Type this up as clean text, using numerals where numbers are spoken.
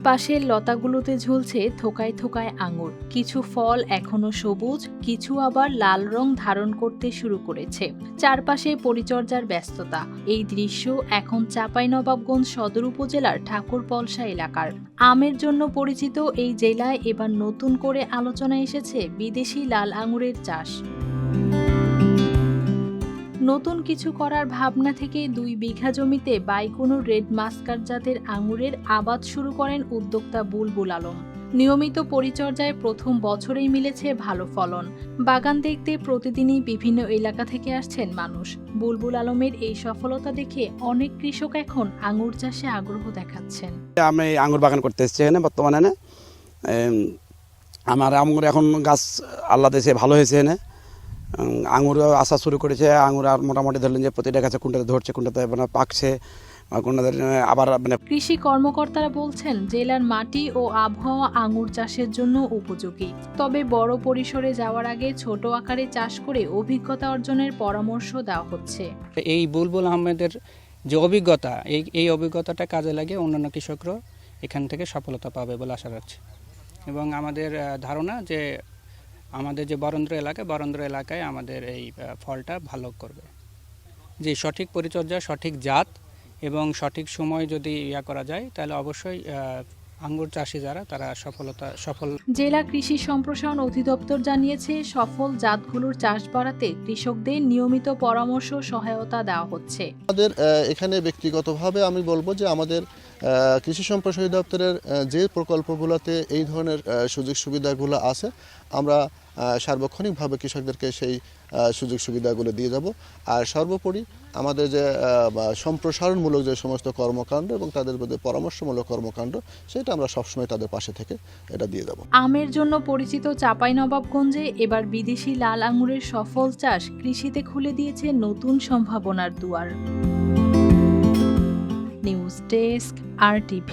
পাশের লতাগুলোতে ঝুলছে থোকায় থোকায় আঙুর। কিছু ফল এখনো সবুজ, কিছু আবার লাল রং ধারণ করতে শুরু করেছে। চারপাশে পরিচর্যার ব্যস্ততা। এই দৃশ্য এখন চাঁপাইনবাবগঞ্জ সদর উপজেলার ঠাকুরপলসা এলাকার। আমের জন্য পরিচিত এই জেলায় এবার নতুন করে আলোচনায় এসেছে বিদেশি লাল আঙুরের চাষ। নতুন কিছু করার ভাবনা থেকে 2 বিঘা জমিতে বাইকুনুর রেড মাস্কাট জাতের আঙুরের আবাদ শুরু করেন উদ্যোক্তা বুলবুল আলম। নিয়মিত পরিচর্যায় প্রথম বছরেই মিলেছে ভালো ফলন। বাগান দেখতে প্রতিদিনই বিভিন্ন এলাকা থেকে আসছেন মানুষ। বুলবুল আলমের এই সফলতা দেখে অনেক কৃষক এখন আঙুর চাষে আগ্রহ দেখাচ্ছেন। আমি আঙুর বাগান করতে এসেছি এখানে বর্তমানে। আমার আঙুর এখন গাছ আল্লাহ দেশে ভালো হয়েছে এনে আঙুর আসা শুরু করেছে। আঙুর আর মোটামুটি ধরলেন যে প্রতিটা গাছে কোনটাতে ধরছে, কোনটাতে পাকছে, কোনটাতে আবার কৃষি কর্মকর্তারা বলছেন জেলার মাটি ও আবহাওয়া আঙুর চাষের জন্য উপযোগী। তবে বড় পরিসরে যাওয়ার আগে ছোট আকারে চাষ করে অভিজ্ঞতা অর্জনের পরামর্শ দেওয়া হচ্ছে। এই বুলবুল আহমেদের যে অভিজ্ঞতা, এই অভিজ্ঞতাটা কাজে লাগিয়ে অন্যান্য কৃষকরা এখান থেকে সফলতা পাবে বলে আশা রাখছি। এবং আমাদের ধারণা যে আমাদের যে বরেন্দ্র এলাকায় আমাদের এই ফলটা ভালো করবে। যে সঠিক পরিচর্যা, সঠিক জাত এবং সঠিক সময় যদি করা যায় তাহলে অবশ্যই আঙ্গুর চাষি যারা তারা সফল। জেলা কৃষি সম্প্রসারণ অধিদপ্তর জানিয়েছে সফল জাতগুলোর চাষ বাড়াতে কৃষকদের নিয়মিত পরামর্শ সহায়তা দেওয়া হচ্ছে। আমাদের এখানে ব্যক্তিগতভাবে আমি বলবো যে আমাদের কৃষি সম্প্রসারণ দপ্তরের যে প্রকল্পগুলোতে এই ধরনের সুযোগ সুবিধাগুলো আছে আমরা সার্বক্ষণিকভাবে কৃষকদেরকে সেই সুযোগ সুবিধাগুলো দিয়ে যাব। আর সর্বোপরি আমাদের যে সম্প্রসারণমূলক যে সমস্ত কর্মকাণ্ড এবং তাদের মধ্যে পরামর্শমূলক কর্মকাণ্ড সেটা আমরা সবসময় তাদের পাশে থেকে এটা দিয়ে যাব। আমের জন্য পরিচিত চাঁপাইনবাবগঞ্জে এবার বিদেশি লাল আঙুরের সফল চাষ কৃষিতে খুলে দিয়েছে নতুন সম্ভাবনার দুয়ার। News desk, RTV।